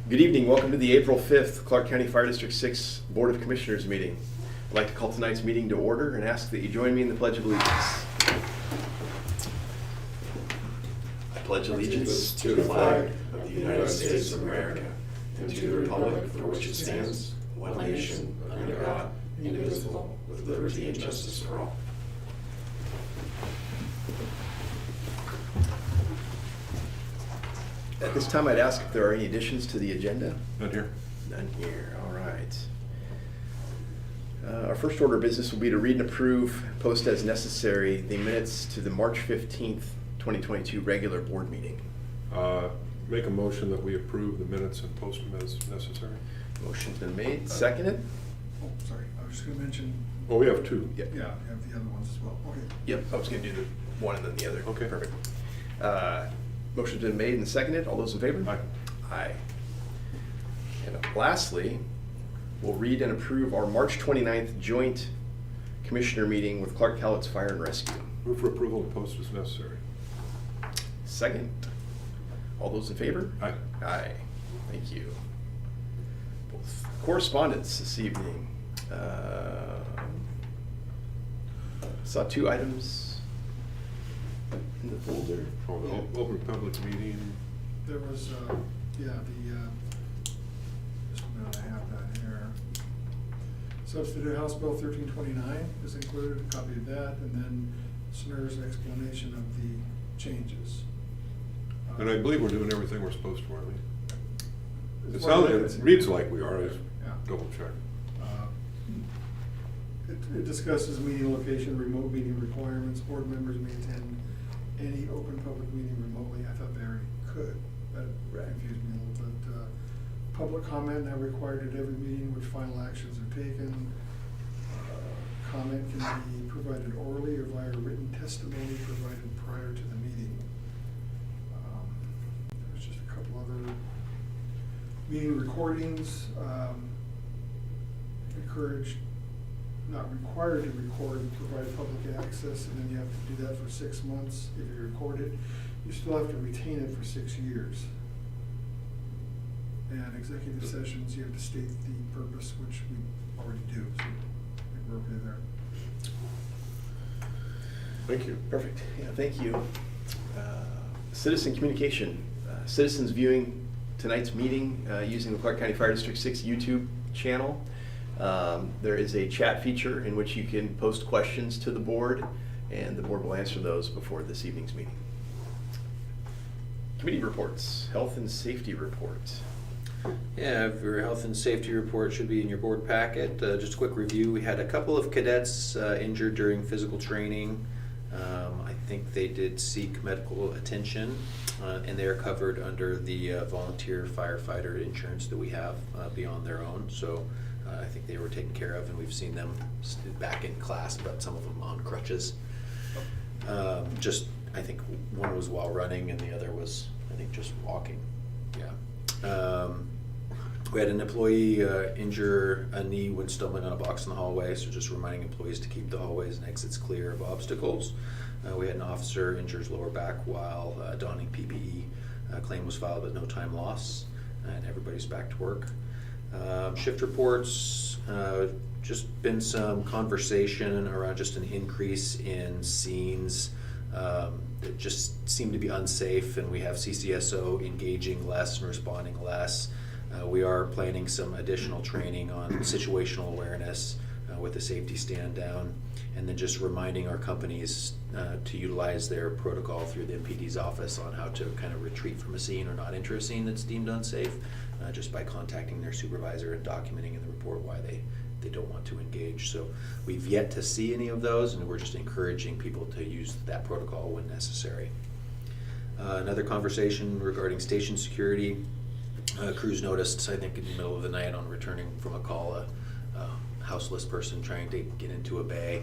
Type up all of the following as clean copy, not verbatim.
Good evening. Welcome to the April 5th Clark County Fire District 6 Board of Commissioners meeting. I'd like to call tonight's meeting to order and ask that you join me in the Pledge of Allegiance. I pledge allegiance to the flag of the United States of America and to the republic for which it stands, one nation, under God, indivisible, with liberty and justice for all. At this time, I'd ask if there are any additions to the agenda. None here. None here. All right. Our first order of business will be to read and approve, post as necessary, the minutes to the March 15th, 2022 regular board meeting. Make a motion that we approve the minutes and post them as necessary. Motion's been made. Seconded? Oh, sorry, I was just gonna mention, Oh, we have two. Yep. yeah, you have the other ones as well, okay. Yep. I was going to do the one and then the other. Okay. Perfect. Motion's been made and seconded. All those in favor? Aye. Aye. And lastly, we'll read and approve our March 29th joint commissioner meeting with Clark Cowlitz Fire and Rescue. Move for approval and post as necessary. Second. All those in favor? Aye. Aye. Thank you. Correspondence this evening. Saw two items in the folder. Oh, the open public meeting. There was, yeah, this one, I have that here. Substitute House Bill 1329 is included, a copy of that, and then SNR's explanation of the changes. And I believe we're doing everything we're supposed to, aren't we? As It far as I sounds, can it see. reads like we are. I just Yeah. double check. It discusses meeting location, remote meeting requirements. Board members may attend any open public meeting remotely. I thought they already could. That Right. confused me a little bit. Public comment now required at every meeting which final actions are taken. Comment can be provided orally or via written testimony provided prior to the meeting. There's just a couple other meeting recordings. Encouraged, not required to record, provide public access, and then you have to do that for 6 months. If you record it, you still have to retain it for 6 years. And executive sessions, you have to state the purpose, which we already do, so I think we're okay there. Thank you. Perfect. Yeah, thank you. Citizen communication. Citizens viewing tonight's meeting using the Clark County Fire District 6 YouTube channel. There is a chat feature in which you can post questions to the board, and the board will answer those before this evening's meeting. Committee reports. Health and safety report. Yeah, your health and safety report should be in your board packet. Just a quick review. We had a couple of cadets injured during physical training. I think they did seek medical attention, and they are covered under the volunteer firefighter insurance that we have beyond their own. So I think they were taken care of, and we've seen them back in class, but some of them on crutches. I think one was while running, and the other was, I think, just walking. Yeah. We had an employee injure a knee when stumbling on a box in the hallway, so just reminding employees to keep the hallways and exits clear of obstacles. We had an officer injure his lower back while donning PPE. Claim was filed but no time loss, and everybody's back to work. Shift reports, just been some conversation around just an increase in scenes that just seem to be unsafe, and we have CCSO engaging less and responding less. We are planning some additional training on situational awareness with a safety stand down, and then just reminding our companies to utilize their protocol through the MPD's office on how to kind of retreat from a scene or not enter a scene that's deemed unsafe, just by contacting their supervisor and documenting in the report why they don't want to engage. So we've yet to see any of those, and we're just encouraging people to use that protocol when necessary. Another conversation regarding station security. Crews noticed, I think in the middle of the night on returning from a call, a houseless person trying to get into a bay.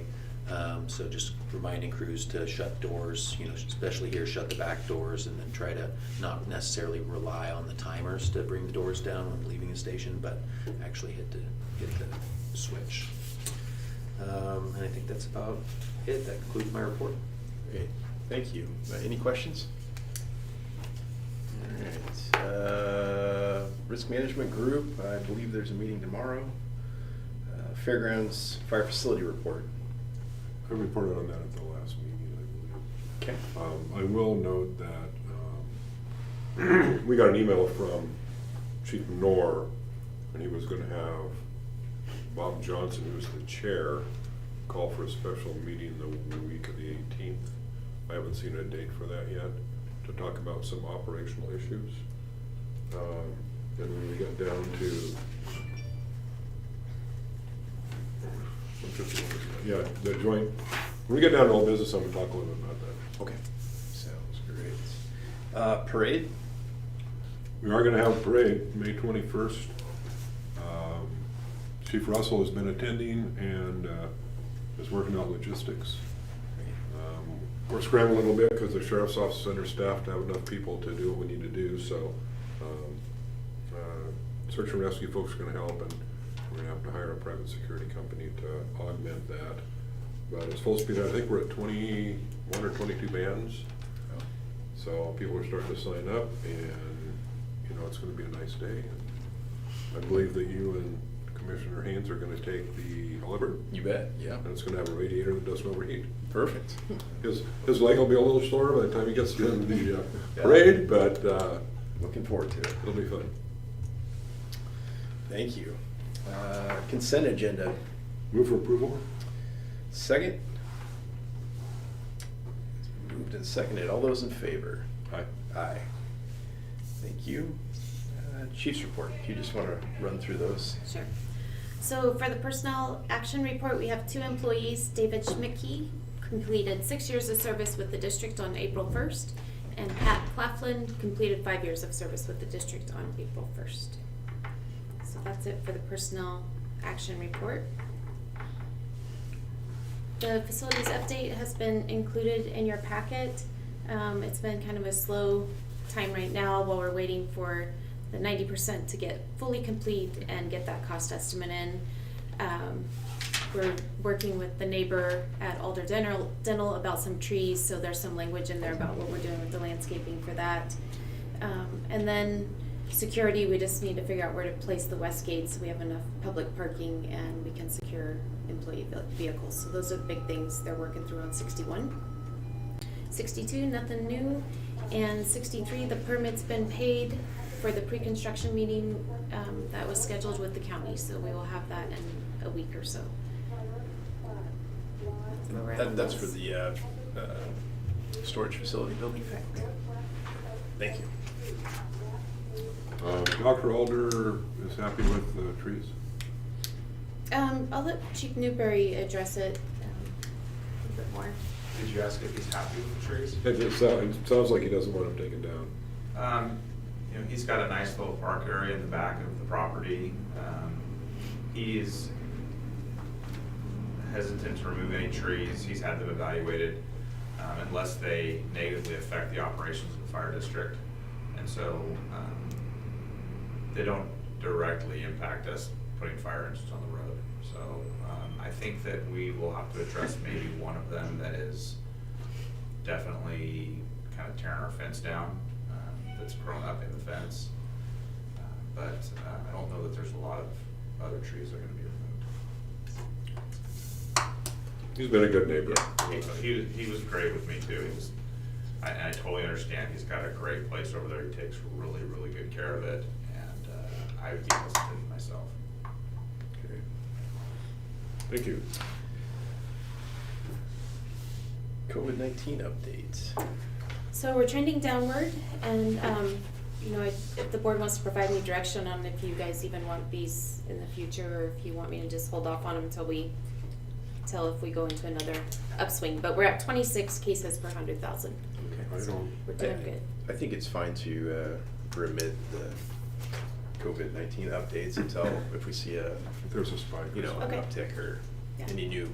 So just reminding crews to shut doors, especially here, shut the back doors, and then try to not necessarily rely on the timers to bring the doors down when leaving the station, but actually hit the switch. And I think that's about it. That concludes my report. Great. Thank you. Any questions? All right. Risk Management Group, I believe there's a meeting tomorrow. Fairgrounds Fire Facility Report. I reported on that at the last meeting, I believe. Okay. I will note that we got an email from Chief Knorr, and he was gonna have Bob Johnson, who's the chair, call for a special meeting the week of the 18th. I haven't seen a date for that yet, to talk about some operational issues. And when we get down to, yeah, the joint, when we get down to old business, I'm gonna talk a little bit about that. Okay. Sounds great. Parade? We are gonna have a parade, May 21st. Chief Russell has been attending and is working out logistics. We're scrambling a little bit because the sheriff's office is understaffed to have enough people to do what we need to do, so search and rescue folks are gonna help, and we're gonna have to hire a private security company to augment that. But it's full speed. I think we're at 21 or 22 bands. Oh. So people are starting to sign up, and it's gonna be a nice day. I believe that you and Commissioner Haynes are gonna take the Oliver, You bet, yeah. and it's gonna have a radiator that doesn't overheat. Perfect. His leg will be a little sore by the time he gets to the parade, but Looking forward to it. it'll be fun. Thank you. Consent agenda. Move for approval? Second. Moved and seconded. All those in favor? Aye. Aye. Thank you. Chief's report. If you just want to run through those. Sure. So for the personnel action report, we have 2 employees. David Schmidtke completed 6 years of service with the district on April 1st, and Pat Claflin completed 5 years of service with the district on April 1st. So that's it for the personnel action report. The facilities update has been included in your packet. It's been kind of a slow time right now while we're waiting for the 90% to get fully complete and get that cost estimate in. We're working with the neighbor at Alder Dental about some trees, so there's some language in there about what we're doing with the landscaping for that. And then security, we just need to figure out where to place the west gate so we have enough public parking and we can secure employee vehicles. So those are the big things they're working through on 61. 62, nothing new. And 63, the permit's been paid for the pre-construction meeting that was scheduled with the county, so we will have that in a week or so. That's for the storage facility building? Correct. Thank you. Dr. Alder is happy with the trees? I'll let Chief Newberry address it a little bit more. Did you ask if he's happy with the trees? It sounds like he doesn't want them taken down. He's got a nice little park area in the back of the property. He's hesitant to remove any trees. He's had them evaluated unless they negatively affect the operations of the fire district. And so they don't directly impact us putting fire engines on the road. So I think that we will have to address maybe one of them that is definitely kind of tearing our fence down, that's grown up in the fence. But I don't know that there's a lot of other trees that are gonna be removed. He's been a good neighbor. Yeah, he was great with me too. I totally understand. He's got a great place over there. He takes really, really good care of it, and I would be hesitant myself. Okay. Thank you. COVID-19 update. So we're trending downward, and if the board wants to provide me direction on if you guys even want these in the future, or if you want me to just hold off on them until if we go into another upswing. But we're at 26 cases per 100,000. I So don't- we're doing good. I think it's fine to remit the COVID-19 updates until if we see If there's a spike. an Okay. uptick or Yeah. any new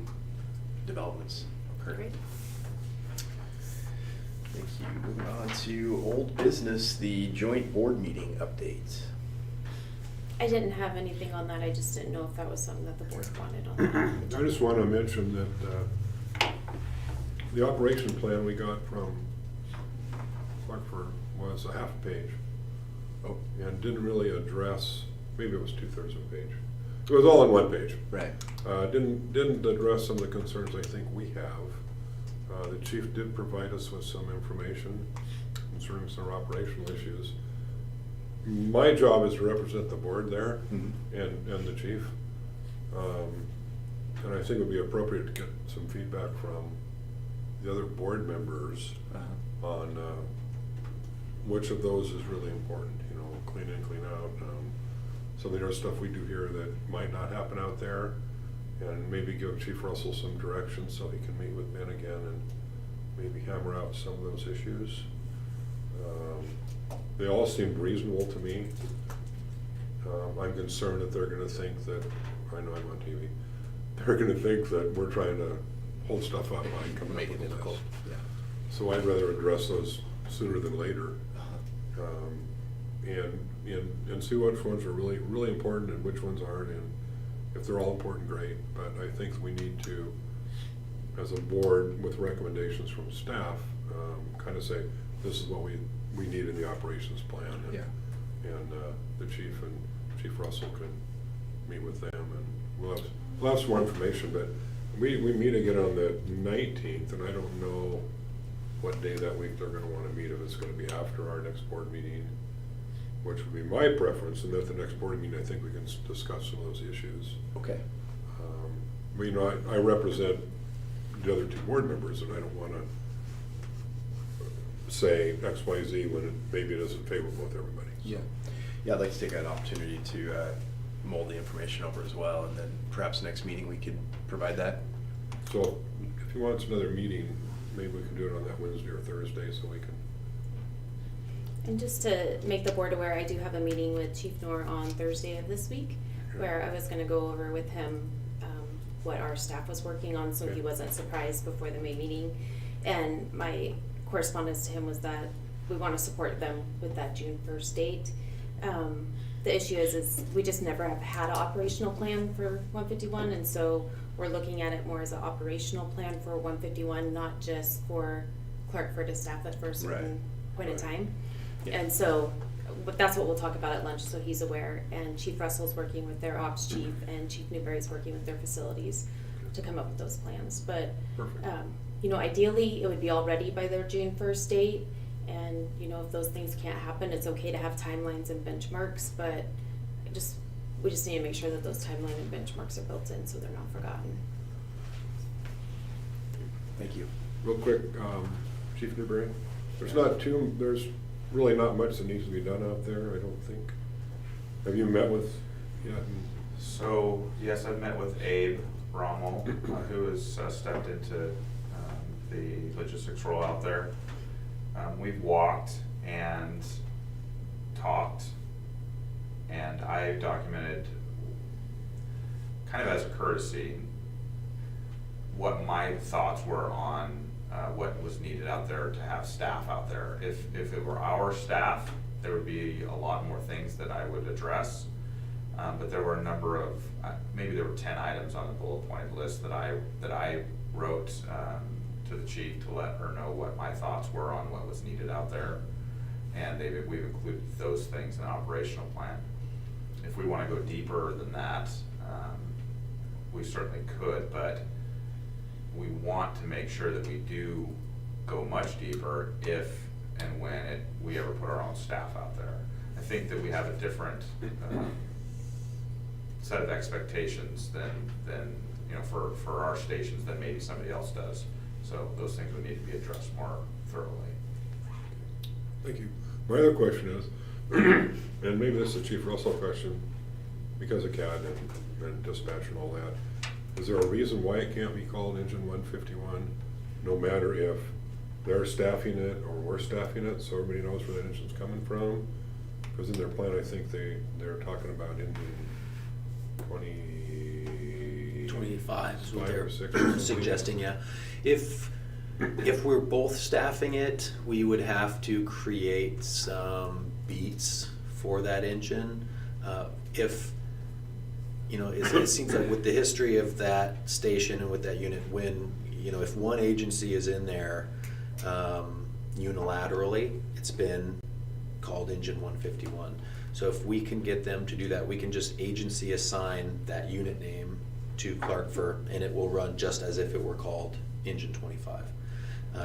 developments occur. Great. Thank you. Moving on to old business, the joint board meeting update. I didn't have anything on that. I just didn't know if that was something that the board wanted on that. I just want to mention that the operation plan we got from Clarkford was a half page. Oh, and didn't really address, maybe it was 2/3 of a page. It was all on one page. right. Didn't address some of the concerns I think we have. The chief did provide us with some information concerning some operational issues. My job is to represent the board there Mhm. and the chief. And I think it would be appropriate to get some feedback from the other board members Uh-huh. on which of those is really important, you know, clean in, clean out. Some of the other stuff we do here that might not happen out there, and maybe give Chief Russell some direction so he can meet with Ben again and maybe hammer out some of those issues. They all seemed reasonable to me. I'm concerned that they're gonna think that, I know I'm on TV, they're gonna think that we're trying to hold stuff up by coming Make up it with difficult, this. yeah. So I'd rather address those sooner than later. Uh-huh. And see which ones are really, really important and which ones aren't, and if they're all important, great. But I think we need to, as a board, with recommendations from staff, kind of say, this is what we need in the operations plan. And- Yeah. And the chief and Chief Russell can meet with them, and we'll have some more information, but we meet again on the 19th, and I don't know what day that week they're gonna wanna meet, if it's gonna be after our next board meeting, which would be my preference, and at the next board meeting, I think we can discuss some of those issues. Okay. But, you know, I represent the other two board members, and I don't wanna say X, Y, Z when maybe it isn't favorable with everybody. Yeah. Yeah, I'd like to take an opportunity to mold the information over as well, and then perhaps next meeting we could provide that. So if you want another meeting, maybe we can do it on that Wednesday or Thursday, so we can. And just to make the board aware, I do have a meeting with Chief Knorr on Thursday of this week, where I was gonna go over with him what our staff was working on, so he Okay. wasn't surprised before the May meeting. And my correspondence to him was that we wanna support them with that June 1st date. The issue is we just never have had an operational plan for 151, and so we're looking at it more as an operational plan for 151, not just for Clarkford to staff it for a certain point in time. Yeah. And so, but that's what we'll talk about at lunch, so he's aware. And Chief Russell's working with their ops chief, and Chief Newberry's working with their facilities to come up with those plans. But, Perfect. you know, ideally, it would be all ready by their June 1st date. And, you know, if those things can't happen, it's okay to have timelines and benchmarks, but we just need to make sure that those timeline and benchmarks are built in so they're not forgotten. Thank you. Real quick, Chief Newberry, there's really not much that needs to be done out there, I don't think. Have you met with yet? So, yes, I've met with Abe Rommel, who has stepped into the logistics role out there. We've walked and talked, and I documented, kind of as a courtesy, what my thoughts were on what was needed out there to have staff out there. If it were our staff, there would be a lot more things that I would address. But there were a number of, maybe there were 10 items on the bullet point list that I wrote to the chief to let her know what my thoughts were on what was needed out there. And we've included those things in the operational plan. If we want to go deeper than that, we certainly could, but we want to make sure that we do go much deeper if and when we ever put our own staff out there. I think that we have a different set of expectations than you know, for our stations than maybe somebody else does. So those things would need to be addressed more thoroughly. Thank you. My other question is, and maybe this is a Chief Russell question, because of CAD and dispatch and all that, is there a reason why it can't be called Engine 151, no matter if they're staffing it or we're staffing it, so everybody knows where that engine's coming from? Because in their plan, I think they're talking about engine 25 is what 5 they're or 6 or something. suggesting, yeah. If we're both staffing it, we would have to create some beats for that engine. If, you know, it seems like with the history of that station and with that unit, when, you know, if one agency is in there unilaterally, it's been called Engine 151. So if we can get them to do that, we can just agency assign that unit name to Clark and it will run just as if it were called Engine 25.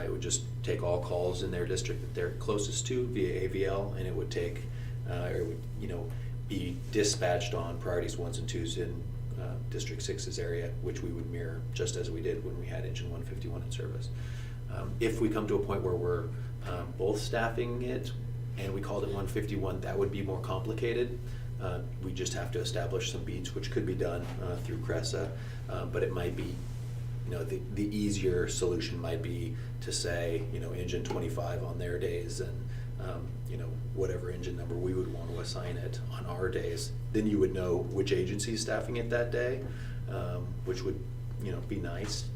It would just take all calls in their district that they're closest to via AVL, and it would take, or it would, be dispatched on priorities 1s and 2s in District 6's area, which we would mirror just as we did when we had Engine 151 in service. If we come to a point where we're both staffing it and we called it 151, that would be more complicated. We just have to establish some beats, which could be done through CRESA, but it might be, the easier solution might be to say, Engine 25 on their days and, whatever engine number we would want to assign it on our days. Then you would know which agency is staffing it that day, which would, be nice.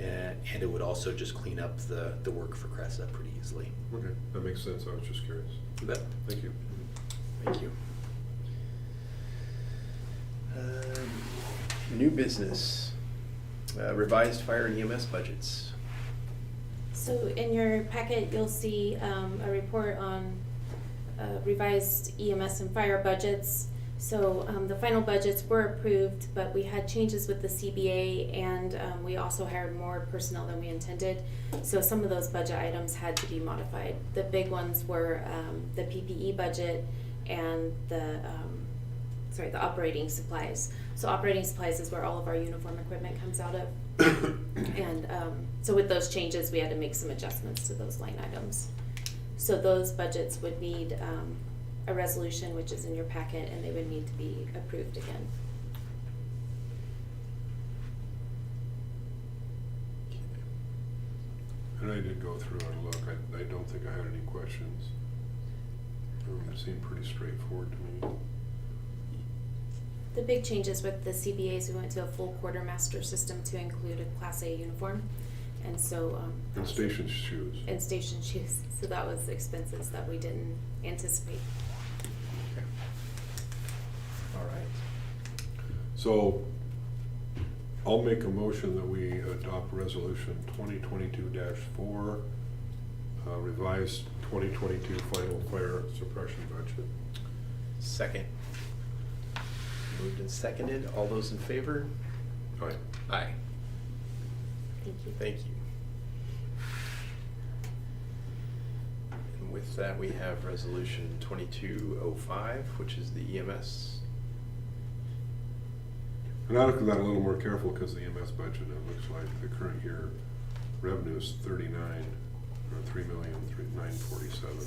And it would also just clean up the work for CRESA pretty easily. Okay, that makes sense. I was just curious. You bet. Thank you. Thank you. New business, revised fire and EMS budgets. So in your packet, you'll see a report on revised EMS and fire budgets. So the final budgets were approved, but we had changes with the CBA, and we also hired more personnel than we intended. So some of those budget items had to be modified. The big ones were the PPE budget and the operating supplies. So operating supplies is where all of our uniform equipment comes out of. And so with those changes, we had to make some adjustments to those line items. So those budgets would need a resolution, which is in your packet, and they would need to be approved again. And I did go through and look. I don't think I had any questions. It seemed pretty straightforward to me. The big changes with the CBAs, we went to a full quartermaster system to include a Class A uniform. And so And station shoes. and station shoes. So that was expenses that we didn't anticipate. Okay. All right. So I'll make a motion that we adopt resolution 2022-4, revised 2022 final fire suppression budget. Second. Moved and seconded. All those in favor? Aye. Aye. Thank you. Thank you. And with that, we have resolution 2205, which is the EMS. And I looked at that a little more careful because the EMS budget, it looks like the current year revenue is 3,947,000,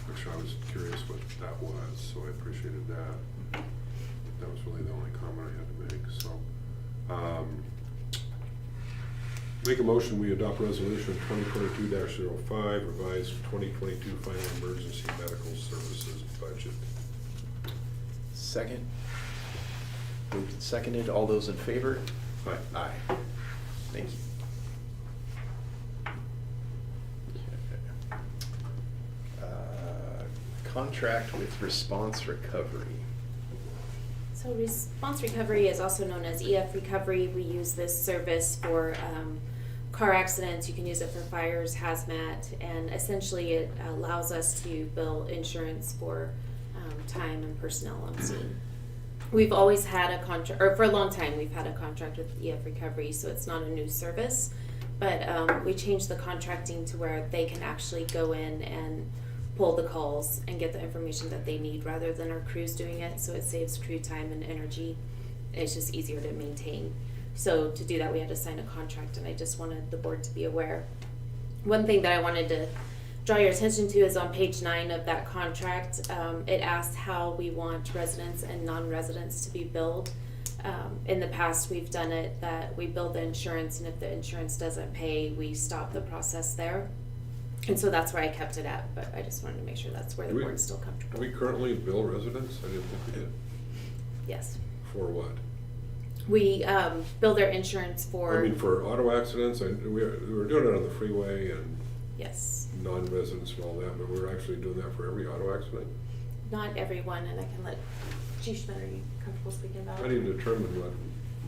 which I was curious what that was, so I appreciated that. That was really the only comment I had to make, so. Make a motion, we adopt resolution 2022-05, revised 2022 final emergency medical services budget. Second. Moved and seconded. All those in favor? Aye. Aye. Thank you. Contract with Response Recovery. So Response Recovery is also known as EF Recovery. We use this service for car accidents. You can use it for fires, hazmat, and essentially it allows us to bill insurance for time and personnel on scene. We've always had a contract, or for a long time we've had a contract with EF Recovery, so it's not a new service, but we changed the contracting to where they can actually go in and pull the calls and get the information that they need rather than our crews doing it, so it saves crew time and energy. It's just easier to maintain. So to do that, we had to sign a contract, and I just wanted the board to be aware. One thing that I wanted to draw your attention to is on page 9 of that contract. It asks how we want residents and non-residents to be billed. In the past, we've done it that we bill the insurance, and if the insurance doesn't pay, we stop the process there. And so that's where I kept it at, but I just wanted to make sure that's where the board's still Do comfortable. we currently bill residents? I didn't think we did. Yes. For what? We bill their insurance for. I mean, for auto accidents, we were doing it on the freeway and Yes. non-residents and all that, but we're actually doing that for every auto accident. Not everyone, and I can let Chief Schmidt, are you comfortable speaking about it? How do you determine what?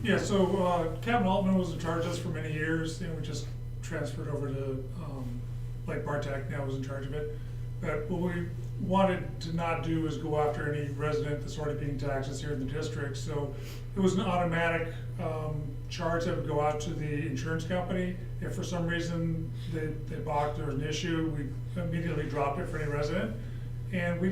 Yeah, so Captain Altman was in charge of us for many years, and we just transferred over to, like Bartek now was in charge of it. But what we wanted to not do is go after any resident that's already paying taxes here in the district. So it was an automatic charge that would go out to the insurance company. If for some reason they balked, there was an issue, we immediately dropped it for any resident. And we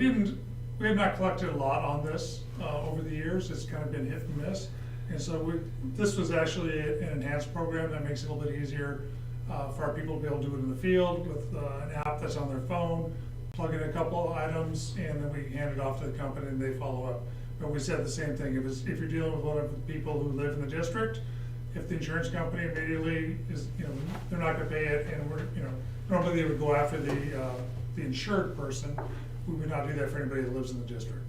have not collected a lot on this over the years. It's kind of been hit and miss. And so this was actually an enhanced program that makes it a little bit easier for our people to be able to do it in the field with an app that's on their phone, plug in a couple of items, and then we hand it off to the company and they follow up. But we said the same thing, if you're dealing with one of the people who live in the district, if the insurance company immediately is, they're not gonna pay it, and normally they would go after the insured person. We would not do that for anybody that lives in the district.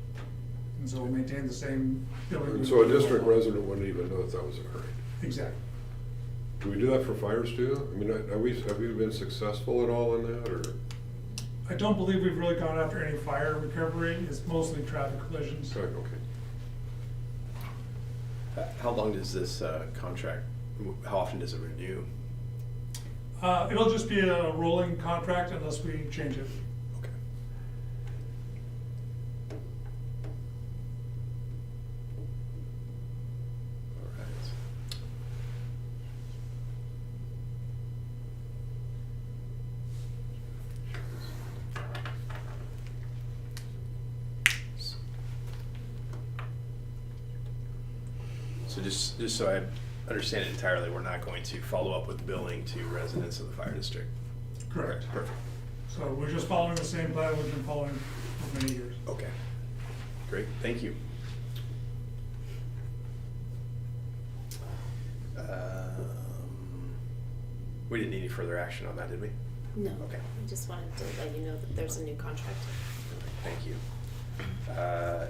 And so we maintain the same billing. And so a district resident wouldn't even know that was occurring. Exactly. Do we do that for fires too? I mean, have we been successful at all in that, or? I don't believe we've really gone after any fire recovery. It's mostly traffic collisions. Okay. How long does this contract, how often does it renew? It'll just be a rolling contract unless we change it. Okay. All right. So just so I understand it entirely, we're not going to follow up with billing to residents of the fire district? Correct. Perfect. So we're just following the same plan we've been following for many years. Okay. Great, thank you. We didn't need any further action on that, did we? No. Okay. I just wanted to let you know that there's a new contract. Thank you.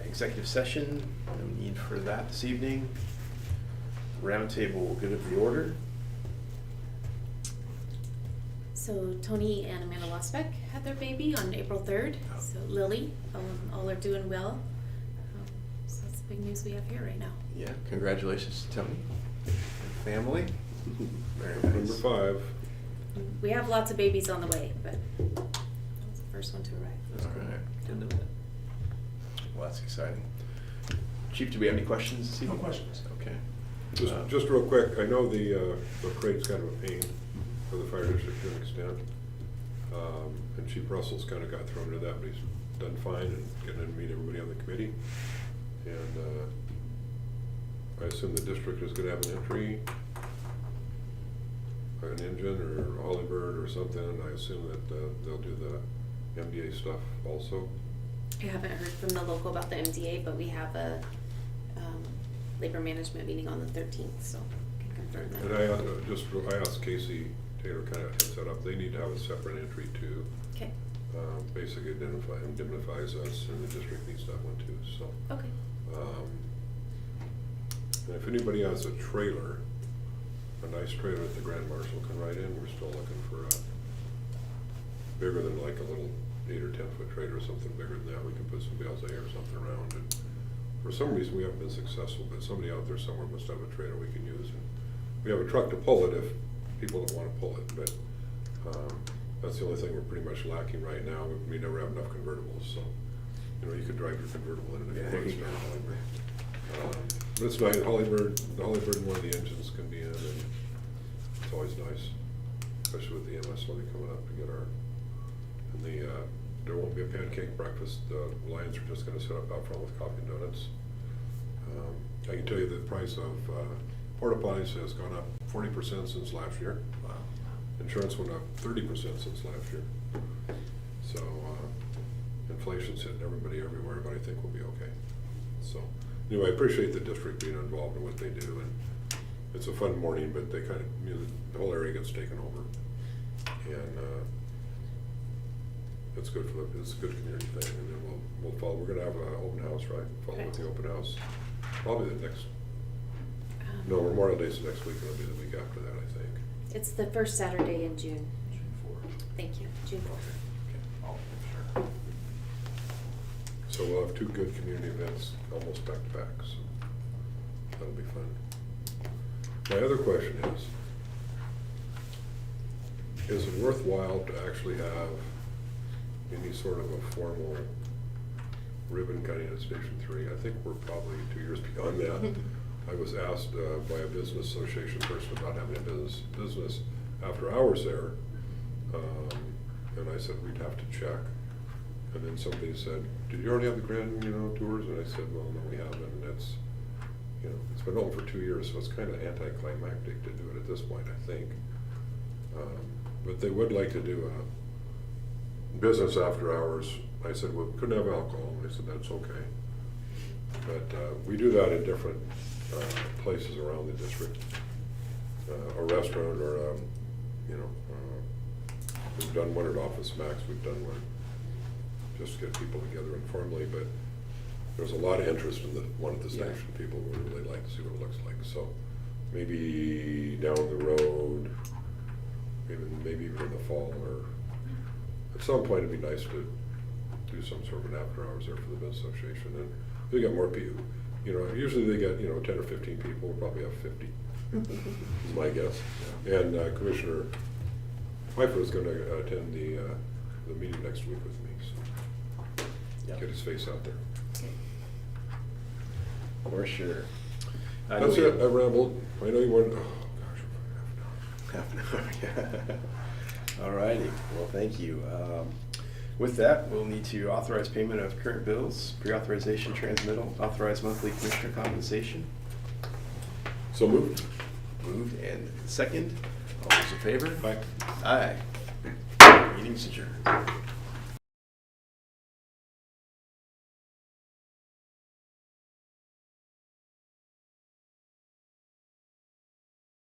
Executive session, no need for that this evening. Roundtable, good of the order. So Tony and Amanda Losbeck had their baby on April 3rd. Oh. So Lily, all are doing well. So that's the big news we have here right now. Yeah, congratulations to Tony and family. Very nice. Number 5. We have lots of babies on the way, but that was the first one to arrive. All right. Didn't know that. Well, that's exciting. Chief, do we have any questions this evening? No questions. Okay. Just real quick, I know the parade's kind of a pain for the fire district to an extent. And Chief Russell's kind of got thrown into that, but he's done fine and getting to meet everybody on the committee. And I assume the district is gonna have an entry, an engine or Hollybird or something, and I assume that they'll do the MDA stuff also. I haven't heard from the local about the MDA, but we have a labor management meeting on the 13th, so I can confirm that. And I asked Casey Taylor, kind of heads that up, they need to have a separate entry too. Okay. Basically indemnifies us, and the district needs that one too, so. Okay. And if anybody has a trailer, a nice trailer that the Grand Marshal can ride in, we're still looking for a bigger than like a little 8 or 10 foot trailer or something bigger than that. We can put some bales of hay or something around. And for some reason, we haven't been successful, but somebody out there somewhere must have a trailer we can use. And we have a truck to pull it if people don't want to pull it, but that's the only thing we're pretty much lacking right now. We never have enough convertibles, so you could drive your convertible in it if you want to. But it's nice. The Hollybird and one of the engines can be in, and it's always nice, especially with the MS money coming up to get our. And there won't be a pancake breakfast. The Lions are just going to sit up out front with coffee and donuts. I can tell you the price of porta potties has gone up 40% since last year. Wow. Insurance went up 30% since last year. So inflation's hitting everybody everywhere, but I think we'll be okay. So anyway, I appreciate the district being involved in what they do, and it's a fun morning, but they kind of, the whole area gets taken over. And it's good it's a good community thing, and then we'll follow. We're gonna have an open house, right? Follow with the open house. Probably the next, no, Memorial Day's the next week, it'll be the week after that, I think. It's the first Saturday in June. June 4th. Thank you, June 4th. Oh, sure. So we'll have 2 good community events almost back to back, so that'll be fun. My other question is it worthwhile to actually have any sort of a formal ribbon cutting at Station 3. I think we're probably 2 years beyond that. I was asked by a business association person about having a business after hours there, and I said we'd have to check. And then somebody said, "Did you already have the grand, tours?" And I said, "Well, no, we haven't." And it's, it's been open for 2 years, so it's kind of anticlimactic to do it at this point, I think. But they would like to do a business after hours. I said, "Well, we couldn't have alcohol." And they said, "That's okay." But we do that in different places around the district. A restaurant or, we've done one at Office Max, we've done one just to get people together informally, but there's a lot of interest in the one at the Yeah. station. People would really like to see what it looks like. So maybe down the road, maybe even in the fall, or at some point it'd be nice to do some sort of an after hours there for the business association. And they got more people, usually they get, 10 or 15 people, we'll probably have 50, is my guess. And Commissioner Pfeiffer is gonna attend the meeting next week with me, so Yeah. get his face out there. For sure. That's it, I rambled. I know you wanted, oh gosh, Half an hour, yeah. All righty, well, thank you. With that, we'll need to authorize payment of current bills, pre-authorization transmittal, authorize monthly commissioner compensation. so moved. Moved and second. All those in favor? Aye. Aye. Meeting's adjourned.